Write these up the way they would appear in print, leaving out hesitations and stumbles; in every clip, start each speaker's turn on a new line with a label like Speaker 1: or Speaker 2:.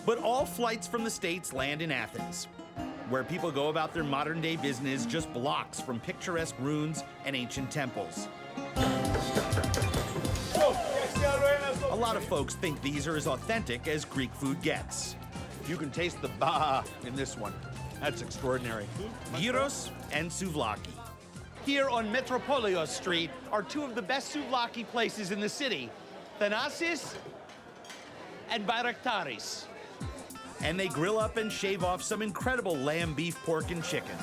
Speaker 1: But all flights from the States land in Athens, where people go about their modern-day business just blocks from picturesque ruins and ancient temples. A lot of folks think these are as authentic as Greek food gets.
Speaker 2: You can taste the ba in this one. That's extraordinary.
Speaker 1: Gyros and souvlaki.
Speaker 2: Here on Metropolios Street are two of the best souvlaki places in the city, Thanasis and Bayraktaris.
Speaker 1: And they grill up and shave off some incredible lamb, beef, pork, and chicken.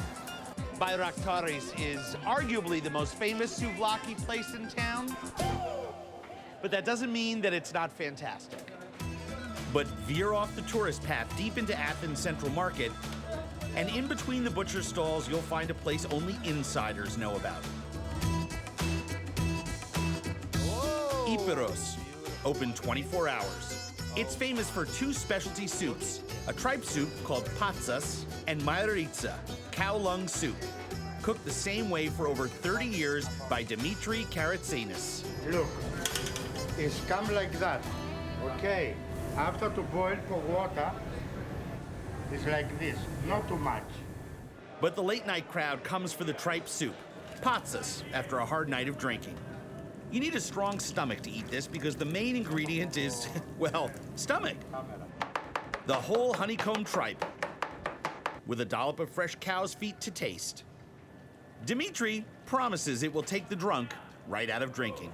Speaker 2: Bayraktaris is arguably the most famous souvlaki place in town, but that doesn't mean that it's not fantastic.
Speaker 1: But veer off the tourist path deep into Athens Central Market, and in between the butcher stalls, you'll find a place only insiders know about. Ethos, open 24 hours. It's famous for two specialty soups, a tripe soup called patsas and maioritza, cow lung soup, cooked the same way for over 30 years by Dimitri Karatsanis.
Speaker 3: Look, it's come like that, okay? After to boil for water, it's like this, not too much.
Speaker 1: But the late night crowd comes for the tripe soup, patsas, after a hard night of drinking. You need a strong stomach to eat this because the main ingredient is, well, stomach. The whole honeycomb tripe, with a dollop of fresh cow's feet to taste. Dimitri promises it will take the drunk right out of drinking.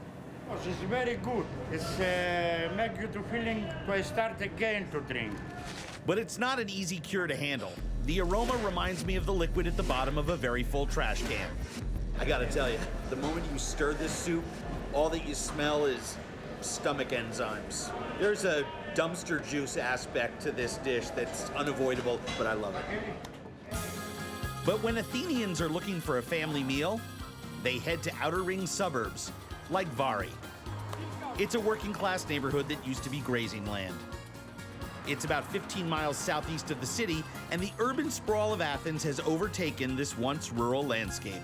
Speaker 3: Oh, it's very good. It's make you to feeling to start again to drink.
Speaker 1: But it's not an easy cure to handle. The aroma reminds me of the liquid at the bottom of a very full trash can.
Speaker 4: I gotta tell you, the moment you stir this soup, all that you smell is stomach enzymes. There's a dumpster juice aspect to this dish that's unavoidable, but I love it.
Speaker 1: But when Athenians are looking for a family meal, they head to outer ring suburbs, like Vari. It's a working class neighborhood that used to be grazing land. It's about 15 miles southeast of the city, and the urban sprawl of Athens has overtaken this once rural landscape.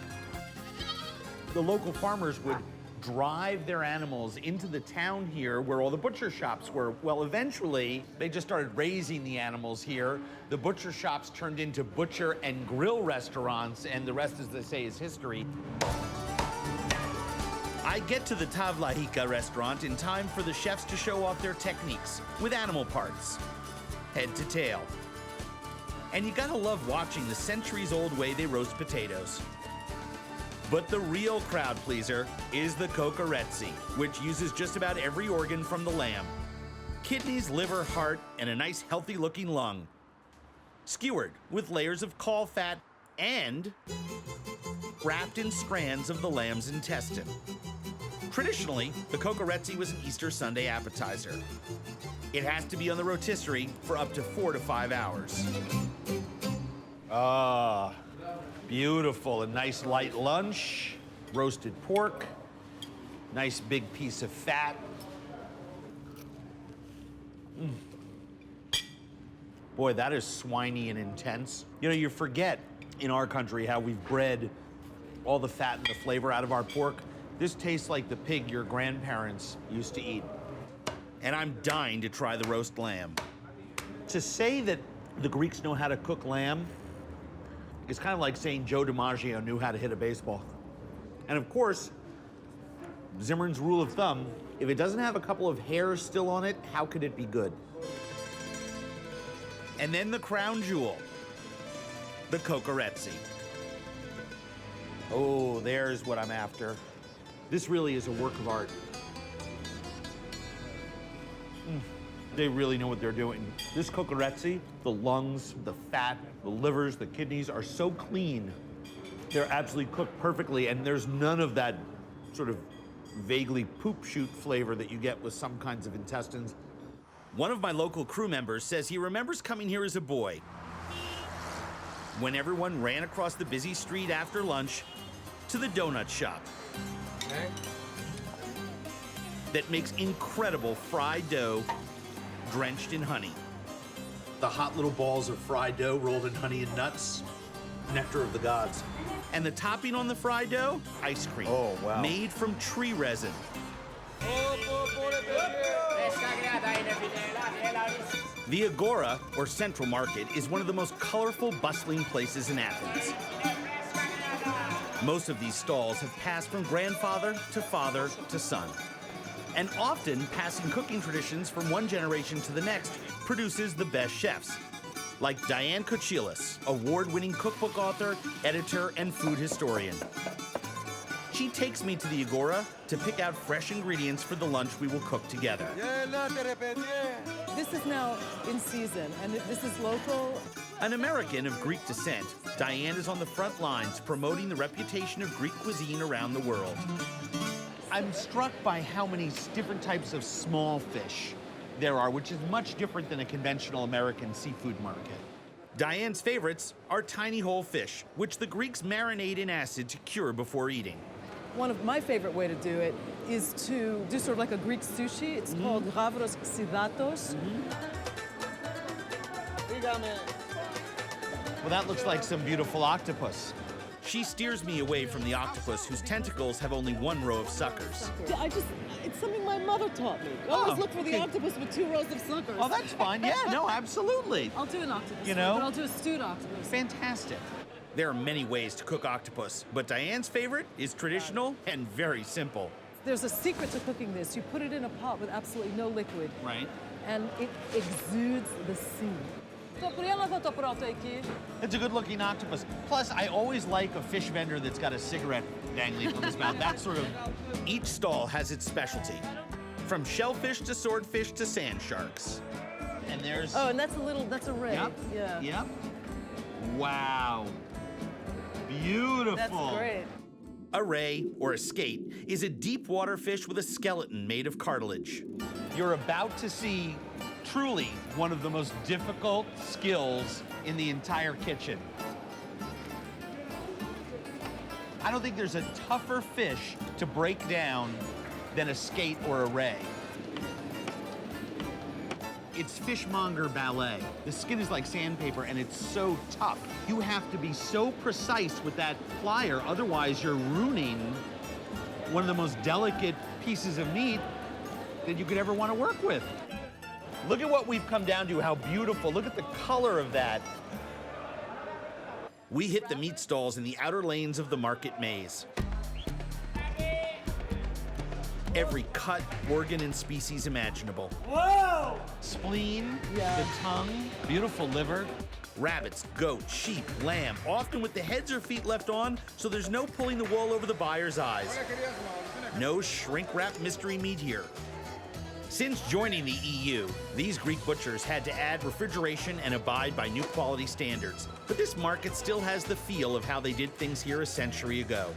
Speaker 1: The local farmers would drive their animals into the town here where all the butcher shops were. Well, eventually, they just started raising the animals here. The butcher shops turned into butcher and grill restaurants, and the rest, as they say, is history. I get to the Tavlahika restaurant in time for the chefs to show off their techniques with animal parts, head to tail. And you gotta love watching the centuries-old way they roast potatoes. But the real crowd pleaser is the kokoretsi, which uses just about every organ from the lamb. Kidneys, liver, heart, and a nice healthy-looking lung. Skewered with layers of caul fat and wrapped in strands of the lamb's intestine. Traditionally, the kokoretsi was an Easter Sunday appetizer. It has to be on the rotisserie for up to 4 to 5 hours.
Speaker 2: Ah, beautiful. A nice light lunch, roasted pork, nice big piece of fat. Boy, that is swiney and intense. You know, you forget in our country how we've bred all the fat and the flavor out of our pork. This tastes like the pig your grandparents used to eat. And I'm dying to try the roast lamb. To say that the Greeks know how to cook lamb is kind of like saying Joe DiMaggio knew how to hit a baseball. And of course, Zimmern's rule of thumb, if it doesn't have a couple of hairs still on it, how could it be good? And then the crown jewel, the kokoretsi. Oh, there's what I'm after. This really is a work of art. They really know what they're doing. This kokoretsi, the lungs, the fat, the livers, the kidneys are so clean. They're absolutely cooked perfectly, and there's none of that sort of vaguely poop shoot flavor that you get with some kinds of intestines.
Speaker 1: One of my local crew members says he remembers coming here as a boy, when everyone ran across the busy street after lunch to the donut shop.
Speaker 3: Okay.
Speaker 1: That makes incredible fried dough drenched in honey.
Speaker 4: The hot little balls of fried dough rolled in honey and nuts, nectar of the gods.
Speaker 1: And the topping on the fried dough, ice cream.
Speaker 2: Oh, wow.
Speaker 1: Made from tree resin. The Agora, or Central Market, is one of the most colorful, bustling places in Athens. Most of these stalls have passed from grandfather to son. And often, passing cooking traditions from one generation to the next produces the best chefs, like Diane Kochilas, award-winning cookbook author, editor, and food historian. She takes me to the Agora to pick out fresh ingredients for the lunch we will cook together.
Speaker 5: This is now in season, and this is local.
Speaker 1: An American of Greek descent, Diane is on the front lines promoting the reputation of Greek cuisine around the world.
Speaker 2: I'm struck by how many different types of small fish there are, which is much different than a conventional American seafood market.
Speaker 1: Diane's favorites are tiny whole fish, which the Greeks marinate in acid to cure before eating.
Speaker 5: One of my favorite way to do it is to do sort of like a Greek sushi. It's called devours xidatos.
Speaker 2: Well, that looks like some beautiful octopus.
Speaker 1: She steers me away from the octopus, whose tentacles have only one row of suckers.
Speaker 5: It's something my mother taught me. Always look for the octopus with 2 rows of suckers.
Speaker 2: Oh, that's fine. Yeah, no, absolutely.
Speaker 5: I'll do an octopus,
Speaker 2: You know?
Speaker 5: but I'll do a stewed octopus.
Speaker 2: Fantastic.
Speaker 1: There are many ways to cook octopus, but Diane's favorite is traditional and very simple.
Speaker 5: There's a secret to cooking this. You put it in a pot with absolutely no liquid,
Speaker 2: Right.
Speaker 5: and it exudes the sea.
Speaker 2: It's a good-looking octopus. Plus, I always like a fish vendor that's got a cigarette dangling from his mouth. That sort of...
Speaker 1: Each stall has its specialty, from shellfish to swordfish to sand sharks.
Speaker 2: And there's...
Speaker 5: Oh, and that's a ray.
Speaker 2: Yep.
Speaker 5: Yeah.
Speaker 2: Yep. Wow. Beautiful.
Speaker 5: That's great.
Speaker 1: A ray, or a skate, is a deep water fish with a skeleton made of cartilage.
Speaker 2: You're about to see truly one of the most difficult skills in the entire kitchen. I don't think there's a tougher fish to break down than a skate or a ray. It's fishmonger ballet. The skin is like sandpaper and it's so tough. You have to be so precise with that plier, otherwise you're ruining one of the most delicate pieces of meat that you could ever want to work with. Look at what we've come down to, how beautiful. Look at the color of that.
Speaker 1: We hit the meat stalls in the outer lanes of the market maze. Every cut, organ, and species imaginable.
Speaker 2: Whoa! Spleen,
Speaker 5: Yeah.
Speaker 2: the tongue, beautiful liver.
Speaker 1: Rabbits, goats, sheep, lamb, often with the heads or feet left on, so there's no pulling the wool over the buyer's eyes. No shrink-wrapped mystery meat here. Since joining the EU, these Greek butchers had to add refrigeration and abide by new quality standards. But this market still has the feel of how they did things here a century ago.